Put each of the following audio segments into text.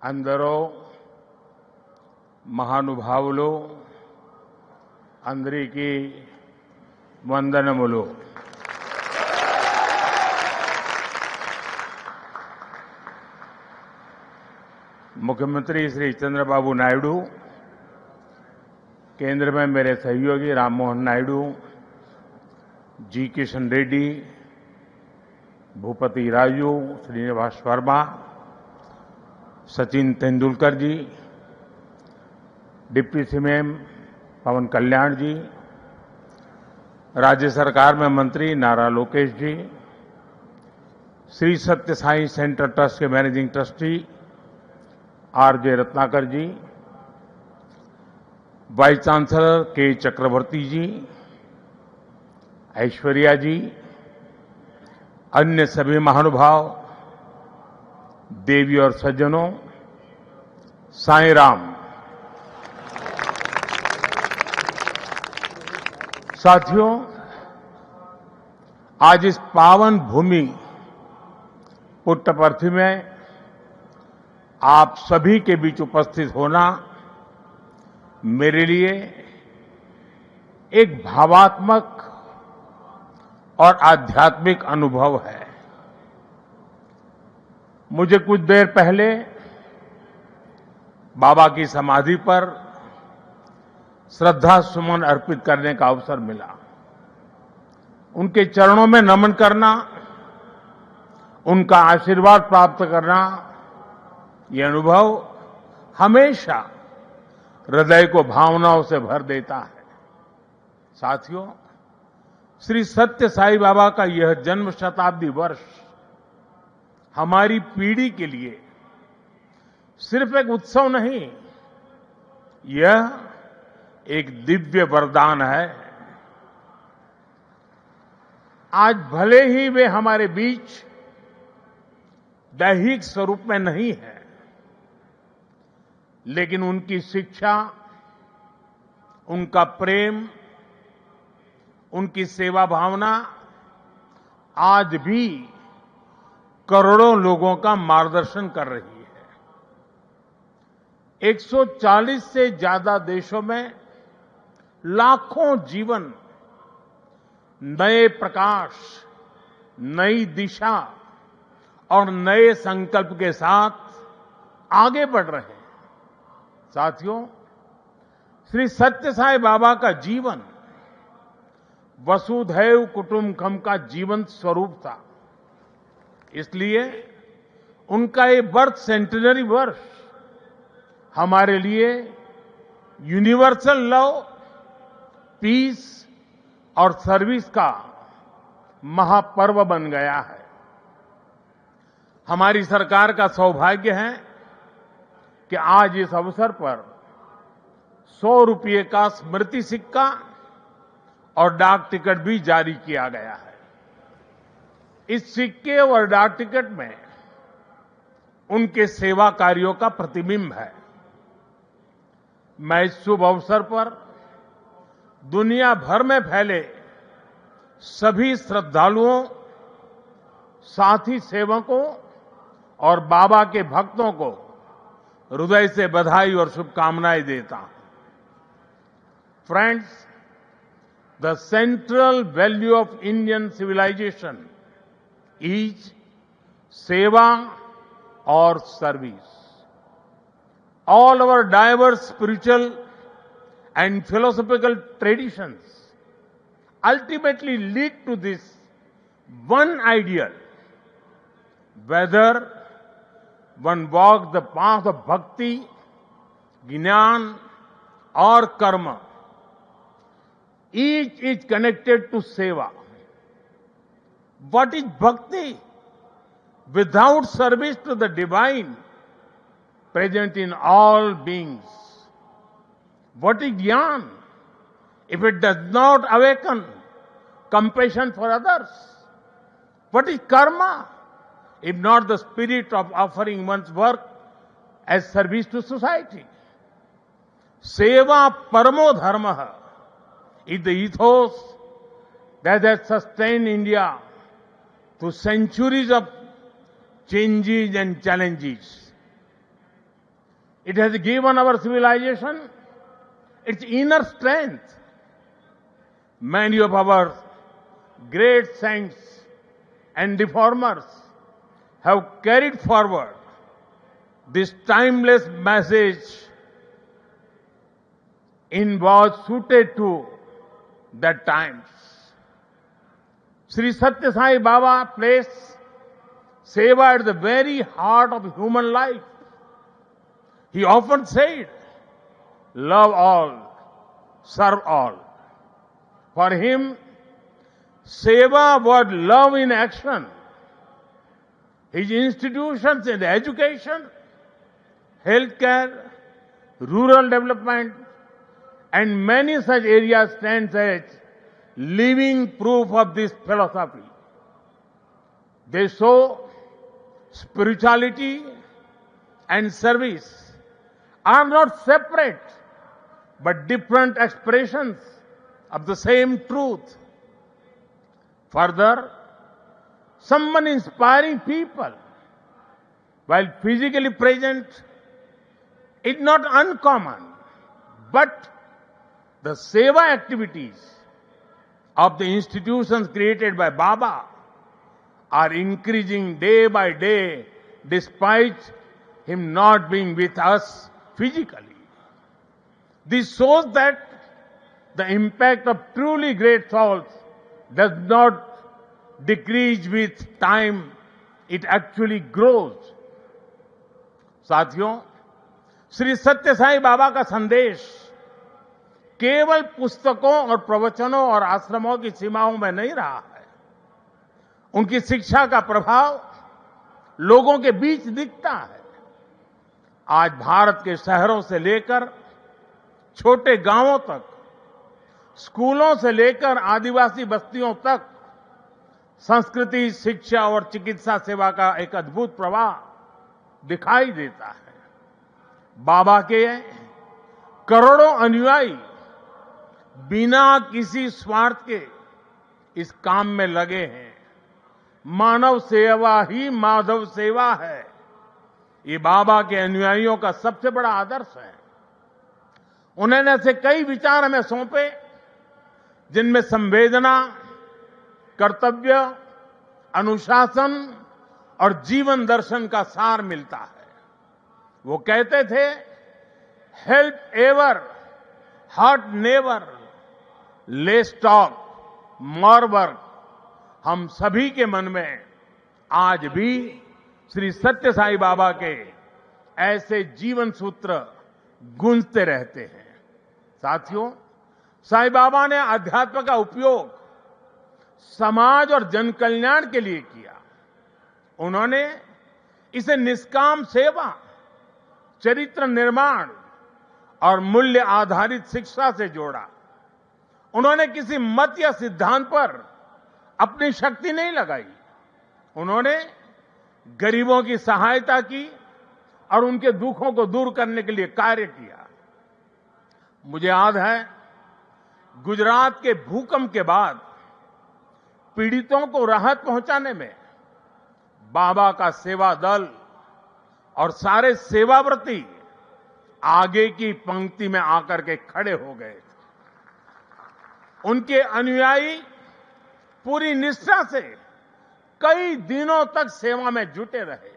అందరూ మహానుభావులు అందరికీ వందనములు. मुख्यमंत्री श्री चंद्रबाबू नायडू, केंद्र में मेरे सहयोगी राम मोहन नायडू, जी किशन रेड्डी, भूपति राजू, श्रीनिवास वर्मा, सचिन तेंदुलकर जी, डिप्टी सीएम पवन कल्याण जी, राज्य सरकार में मंत्री नारा लोकेश जी, श्री सत्य साई सेंटर ट्रस्ट के मैनेजिंग ट्रस्टी आरजे रत्नाकर जी, वाइस चांसलर के चक्रवर्ती जी, ऐश्वर्या जी, अन्य सभी महानुभाव, देवी और सज्जनों, साईं राम। साथियों, आज इस पावन भूमि पुट्टपर्थी में आप सभी के बीच उपस्थित होना मेरे लिए एक भावात्मक और आध्यात्मिक अनुभव है। मुझे कुछ देर पहले बाबा की समाधि पर श्रद्धा सुमन अर्पित करने का अवसर मिला। उनके चरणों में नमन करना, उनका आशीर्वाद प्राप्त करना, यह अनुभव हमेशा हृदय को भावनाओं से भर देता है। साथियों, श्री सत्य साई बाबा का यह जन्म शताब्दी वर्ष हमारी पीढ़ी के लिए सिर्फ एक उत्सव नहीं, यह एक दिव्य वरदान है। आज भले ही वे हमारे बीच दैहिक स्वरूप में नहीं है, लेकिन उनकी शिक्षा, उनका प्रेम, उनकी सेवा भावना आज भी करोड़ों लोगों का मार्गदर्शन कर रही है। 140 से ज्यादा देशों में लाखों जीवन नए प्रकाश, नई दिशा और नए संकल्प के साथ आगे बढ़ रहे हैं। साथियों, श्री सत्य साई बाबा का जीवन वसुधैव कुटुंबकम का जीवंत स्वरूप था। इसलिए उनका ये बर्थ सेंटेनरी वर्ष हमारे लिए यूनिवर्सल लव, पीस और सर्विस का महापर्व बन गया है। हमारी सरकार का सौभाग्य है कि आज इस अवसर पर 100 रुपये का स्मृति सिक्का और डाक टिकट भी जारी किया गया है। इस सिक्के और डाक टिकट में उनके सेवा कार्यों का प्रतिबिंब है। मैं इस शुभ अवसर पर दुनिया भर में फैले सभी श्रद्धालुओं, साथी सेवकों और बाबा के भक्तों को हृदय से बधाई और शुभकामनाएं देता हूं। Friends, the central value of Indian civilisation is seva और service. All our diverse spiritual and philosophical traditions ultimately lead to this one ideal. Whether one walks the path of bhakti, jnana or karma, each is connected to seva. What is bhakti? Without service to the divine present in all beings. What is jnana? If it does not awaken compassion for others. What is karma? If not the spirit of offering one's work as service to society. Seva paramo dharma is the ethos that has sustained India through centuries of changes and challenges. It has given our civilization its inner strength. Many of our great saints and reformers have carried forward this timeless message in was suited to the times. Sri Satya Sai Baba placed seva at the very heart of human life. He often said, love all, serve all. For him, seva was love in action. His institutions in education, healthcare, rural development, and many such areas stand as living proof of this philosophy. They show spirituality and service are not separate but different expressions of the same truth. Further, someone inspiring people while physically present is not uncommon, but the seva activities of the institutions created by Baba are increasing day by day despite him not being with us physically. This shows that the impact of truly great souls does not decrease with time, it actually grows. साथियों, श्री सत्य साई बाबा का संदेश केवल पुस्तकों और प्रवचनों और आश्रमों की सीमाओं में नहीं रहा है। उनकी शिक्षा का प्रभाव लोगों के बीच दिखता है। आज भारत के शहरों से लेकर छोटे गांवों तक, स्कूलों से लेकर आदिवासी बस्तियों तक संस्कृति, शिक्षा और चिकित्सा सेवा का एक अद्भुत प्रवाह दिखाई देता है। बाबा के करोड़ों अनुयायी बिना किसी स्वार्थ के इस काम में लगे हैं। मानव सेवा ही माधव सेवा है, ये बाबा के अनुयायियों का सबसे बड़ा आदर्श है। उन्होंने ऐसे कई विचार हमें सौंपे जिनमें संवेदना, कर्तव्य, अनुशासन और जीवन दर्शन का सार मिलता है। वो कहते थे, help ever, hurt never, less talk, more work. हम सभी के मन में आज भी श्री सत्य साई बाबा के ऐसे जीवन सूत्र गूंजते रहते हैं। साथियों, साई बाबा ने अध्यात्म का उपयोग समाज और जन कल्याण के लिए किया। उन्होंने इसे निष्काम सेवा, चरित्र निर्माण और मूल्य आधारित शिक्षा से जोड़ा। उन्होंने किसी मत या सिद्धांत पर अपनी शक्ति नहीं लगाई। उन्होंने गरीबों की सहायता की और उनके दुखों को दूर करने के लिए कार्य किया। मुझे याद है, गुजरात के भूकंप के बाद पीड़ितों को राहत पहुंचाने में बाबा का सेवा दल और सारे सेवाव्रती आगे की पंक्ति में आकर के खड़े हो गए। उनके अनुयायी पूरी निष्ठा से कई दिनों तक सेवा में जुटे रहे।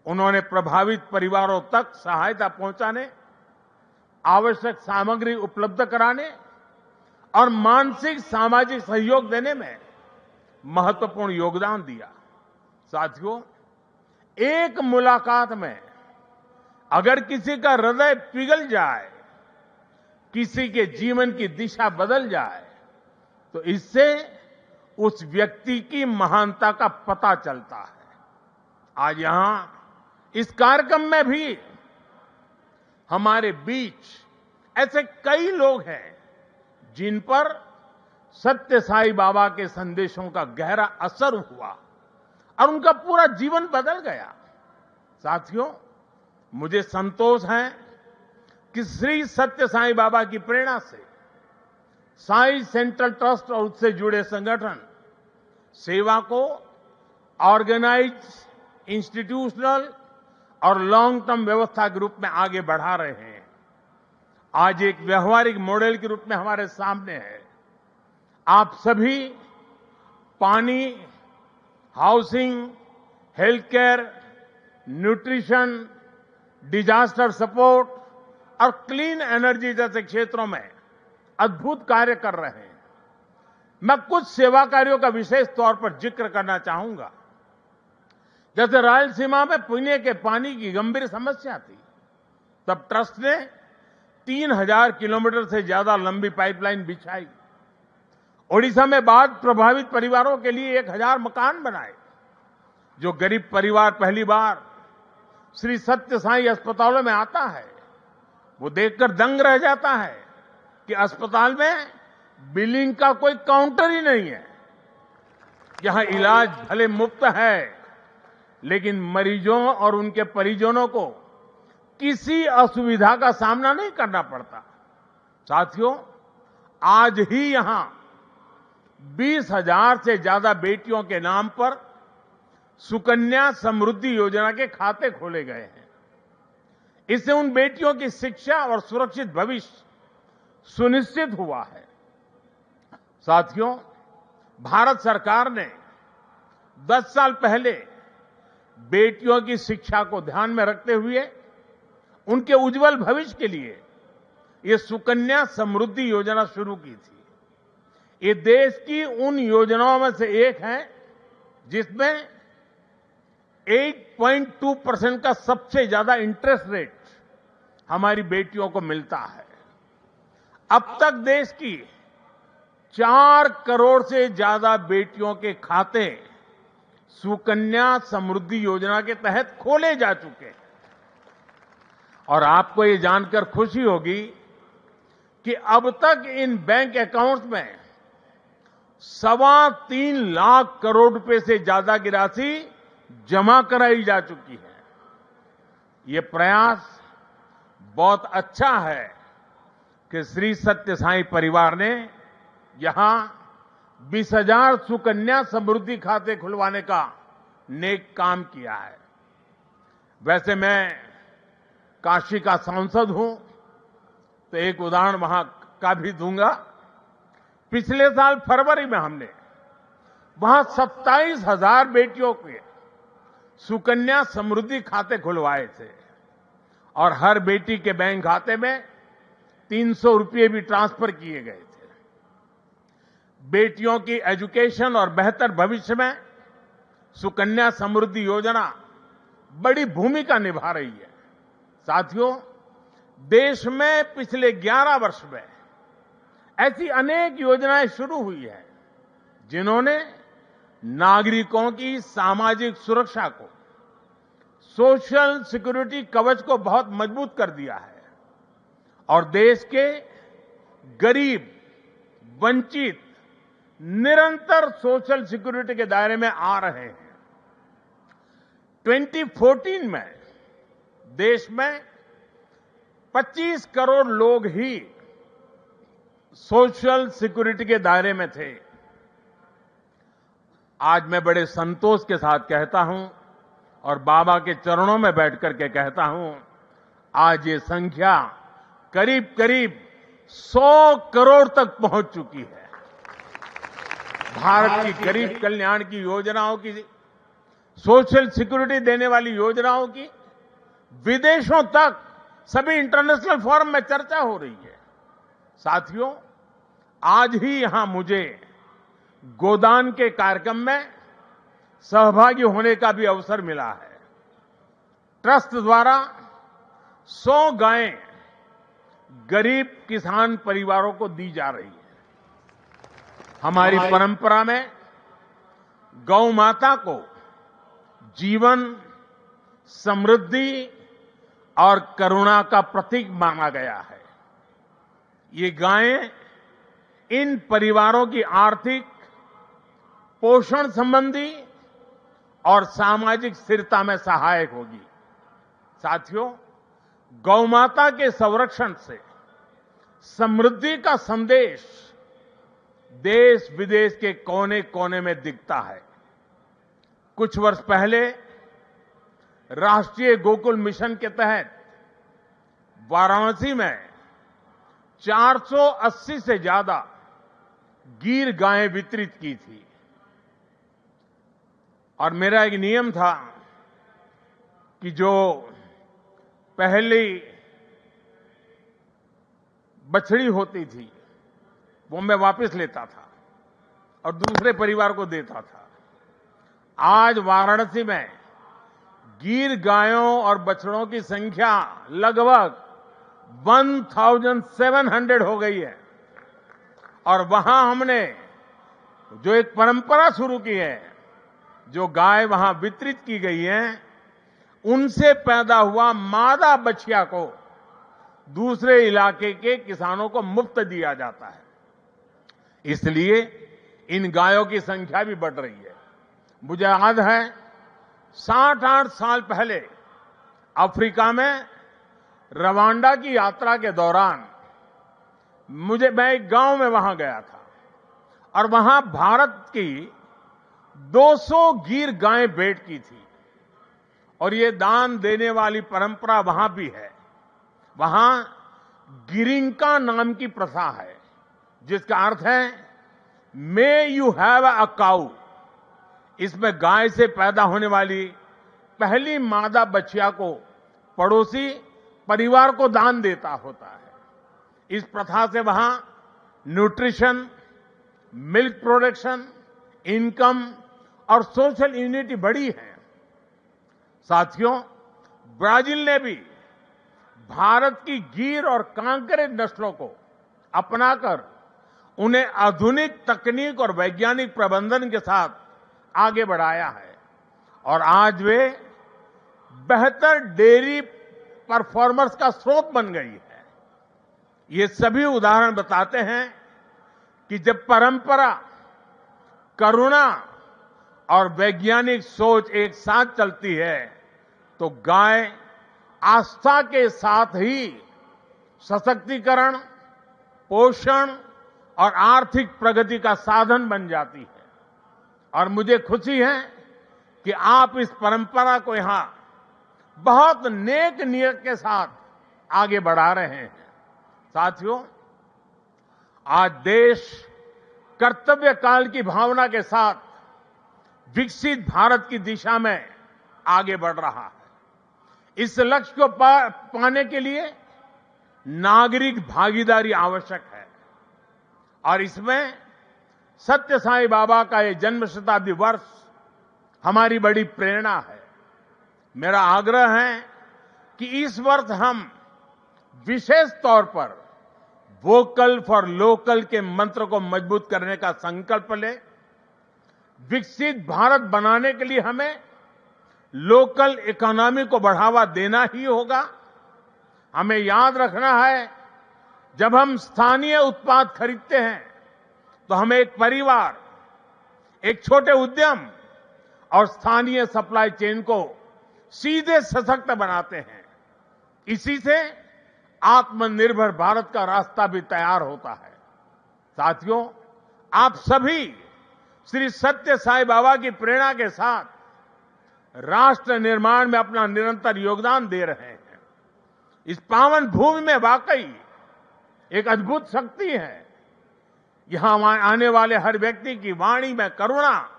उन्होंने प्रभावित परिवारों तक सहायता पहुंचाने, आवश्यक सामग्री उपलब्ध कराने और मानसिक सामाजिक सहयोग देने में महत्वपूर्ण योगदान दिया। साथियों, एक मुलाकात में अगर किसी का हृदय पिघल जाए, किसी के जीवन की दिशा बदल जाए, तो इससे उस व्यक्ति की महानता का पता चलता है। आज यहां इस कार्यक्रम में भी हमारे बीच ऐसे कई लोग हैं जिन पर सत्य साई बाबा के संदेशों का गहरा असर हुआ और उनका पूरा जीवन बदल गया। साथियों, मुझे संतोष है कि श्री सत्य साई बाबा की प्रेरणा से साई सेंट्रल ट्रस्ट और उससे जुड़े संगठन सेवा को ऑर्गेनाइज, इंस्टीट्यूशनल और लॉन्ग टर्म व्यवस्था के रूप में आगे बढ़ा रहे हैं, आज एक व्यवहारिक मॉडल के रूप में हमारे सामने है। आप सभी पानी, housing, health care, nutrition, disaster support और क्लीन एनर्जी जैसे क्षेत्रों में अद्भुत कार्य कर रहे हैं। मैं कुछ सेवा कार्यों का विशेष तौर पर जिक्र करना चाहूंगा। जैसे रायलसीमा में पीने के पानी की गंभीर समस्या थी, तब ट्रस्ट ने 3000 किलोमीटर से ज्यादा लंबी पाइपलाइन बिछाई। ओडिशा में बाढ़ प्रभावित परिवारों के लिए 1000 मकान बनाए। जो गरीब परिवार पहली बार श्री सत्य साई अस्पतालों में आता है, वो देखकर दंग रह जाता है कि अस्पताल में बिलिंग का कोई काउंटर ही नहीं है। यहां इलाज भले मुफ्त है, लेकिन मरीजों और उनके परिजनों को किसी असुविधा का सामना नहीं करना पड़ता। साथियों, आज ही यहां 20,000 से ज्यादा बेटियों के नाम पर सुकन्या समृद्धि योजना के खाते खोले गए हैं। इससे उन बेटियों की शिक्षा और सुरक्षित भविष्य सुनिश्चित हुआ है। साथियों, भारत सरकार ने 10 साल पहले बेटियों की शिक्षा को ध्यान में रखते हुए उनके उज्जवल भविष्य के लिए ये सुकन्या समृद्धि योजना शुरू की थी। ये देश की उन योजनाओं में से एक है जिसमें 8.2% का सबसे ज्यादा इंटरेस्ट रेट हमारी बेटियों को मिलता है। अब तक देश की 4 करोड़ से ज्यादा बेटियों के खाते सुकन्या समृद्धि योजना के तहत खोले जा चुके हैं। और आपको ये जानकर खुशी होगी कि अब तक इन बैंक अकाउंट्स में 3.25 लाख करोड़ रुपए से ज्यादा की राशि जमा कराई जा चुकी है। ये प्रयास बहुत अच्छा है कि श्री सत्य साई परिवार ने यहां 20,000 सुकन्या समृद्धि खाते खुलवाने का नेक काम किया है। वैसे मैं काशी का सांसद हूं, तो एक उदाहरण वहां का भी दूंगा। पिछले साल फरवरी में हमने वहां 27,000 बेटियों के सुकन्या समृद्धि खाते खुलवाए थे और हर बेटी के बैंक खाते में 300 रुपये भी ट्रांसफर किए गए थे। बेटियों की एजुकेशन और बेहतर भविष्य में सुकन्या समृद्धि योजना बड़ी भूमिका निभा रही है। साथियों, देश में पिछले 11 वर्ष में ऐसी अनेक योजनाएं शुरू हुई है जिन्होंने नागरिकों की सामाजिक सुरक्षा को, सोशल सिक्योरिटी कवच को बहुत मजबूत कर दिया है और देश के गरीब, वंचित निरंतर सोशल सिक्योरिटी के दायरे में आ रहे हैं। 2014 में देश में 25 करोड़ लोग ही सोशल सिक्योरिटी के दायरे में थे। आज मैं बड़े संतोष के साथ कहता हूं और बाबा के चरणों में बैठकर के कहता हूं, आज ये संख्या करीब करीब 100 करोड़ तक पहुंच चुकी है। भारत की गरीब कल्याण की योजनाओं की, सोशल सिक्योरिटी देने वाली योजनाओं की विदेशों तक सभी इंटरनेशनल फोरम में चर्चा हो रही है। साथियों, आज ही यहां मुझे गोदान के कार्यक्रम में सहभागी होने का भी अवसर मिला है। ट्रस्ट द्वारा 100 गायें गरीब किसान परिवारों को दी जा रही है। हमारी परंपरा में गौ माता को जीवन, समृद्धि और करुणा का प्रतीक माना गया है। ये गायें इन परिवारों की आर्थिक, पोषण संबंधी और सामाजिक स्थिरता में सहायक होगी। साथियों, गौ माता के संरक्षण से समृद्धि का संदेश देश विदेश के कोने कोने में दिखता है। कुछ वर्ष पहले राष्ट्रीय गोकुल मिशन के तहत वाराणसी में 480 से ज्यादा गीर गायें वितरित की थी। और मेरा एक नियम था कि जो पहली बछड़ी होती थी वो मैं वापस लेता था और दूसरे परिवार को देता था। आज वाराणसी में गीर गायों और बछड़ों की संख्या लगभग 1700 हो गई है। और वहां हमने जो एक परंपरा शुरू की है, जो गाय वहां वितरित की गई है, उनसे पैदा हुआ मादा बछिया को दूसरे इलाके के किसानों को मुफ्त दिया जाता है। इसलिए इन गायों की संख्या भी बढ़ रही है। मुझे याद है 60-8 साल पहले अफ्रीका में रवांडा की यात्रा के दौरान मैं एक गांव में वहां गया था और वहां भारत की 200 गीर गायें भेंट की थी। और ये दान देने वाली परंपरा वहां भी है। वहां गिरिंका नाम की प्रथा है, जिसका अर्थ है मे यू हैव अ काऊ। इसमें गाय से पैदा होने वाली पहली मादा बछिया को पड़ोसी परिवार को दान देता होता है। इस प्रथा से वहां न्यूट्रिशन, मिल्क प्रोडक्शन, इनकम और सोशल यूनिटी बढ़ी है। साथियों, ब्राजील ने भी भारत की गीर और कांकरे नस्लों को अपनाकर उन्हें आधुनिक तकनीक और वैज्ञानिक प्रबंधन के साथ आगे बढ़ाया है और आज वे बेहतर डेयरी परफॉर्मर्स का स्रोत बन गई है। ये सभी उदाहरण बताते हैं कि जब परंपरा, करुणा और वैज्ञानिक सोच एक साथ चलती है तो गाय आस्था के साथ ही सशक्तिकरण, पोषण और आर्थिक प्रगति का साधन बन जाती है। और मुझे खुशी है कि आप इस परंपरा को यहां बहुत नेक नियत के साथ आगे बढ़ा रहे हैं। साथियों, आज देश कर्तव्य काल की भावना के साथ विकसित भारत की दिशा में आगे बढ़ रहा है। इस लक्ष्य को पाने के लिए नागरिक भागीदारी आवश्यक है और इसमें सत्य साईं बाबा का ये जन्म शताब्दी वर्ष हमारी बड़ी प्रेरणा है। मेरा आग्रह है कि इस वर्ष हम विशेष तौर पर वोकल फॉर लोकल के मंत्र को मजबूत करने का संकल्प लें। विकसित भारत बनाने के लिए हमें लोकल इकोनॉमी को बढ़ावा देना ही होगा। हमें याद रखना है, जब हम स्थानीय उत्पाद खरीदते हैं तो हम एक परिवार, एक छोटे उद्यम और स्थानीय सप्लाई चेन को सीधे सशक्त बनाते हैं। इसी से आत्मनिर्भर भारत का रास्ता भी तैयार होता है। साथियों, आप सभी श्री सत्य साईं बाबा की प्रेरणा के साथ राष्ट्र निर्माण में अपना निरंतर योगदान दे रहे हैं। इस पावन भूमि में वाकई एक अद्भुत शक्ति है। यहां आने वाले हर व्यक्ति की वाणी में करुणा,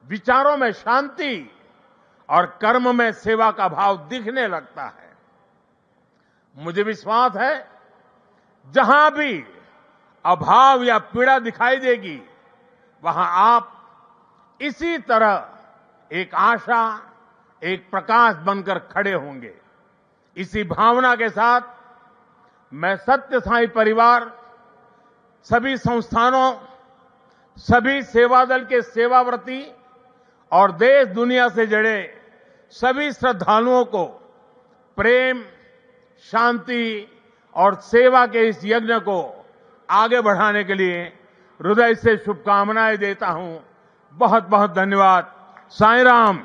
विचारों में शांति और कर्म में सेवा का भाव दिखने लगता है। मुझे विश्वास है, जहां भी अभाव या पीड़ा दिखाई देगी, वहां आप इसी तरह एक आशा, एक प्रकाश बनकर खड़े होंगे। इसी भावना के साथ मैं सत्य साईं परिवार, सभी संस्थानों, सभी सेवा दल के सेवाव्रती और देश दुनिया से जुड़े सभी श्रद्धालुओं को प्रेम, शांति और सेवा के इस यज्ञ को आगे बढ़ाने के लिए हृदय से शुभकामनाएं देता हूं। बहुत बहुत धन्यवाद। साईं राम।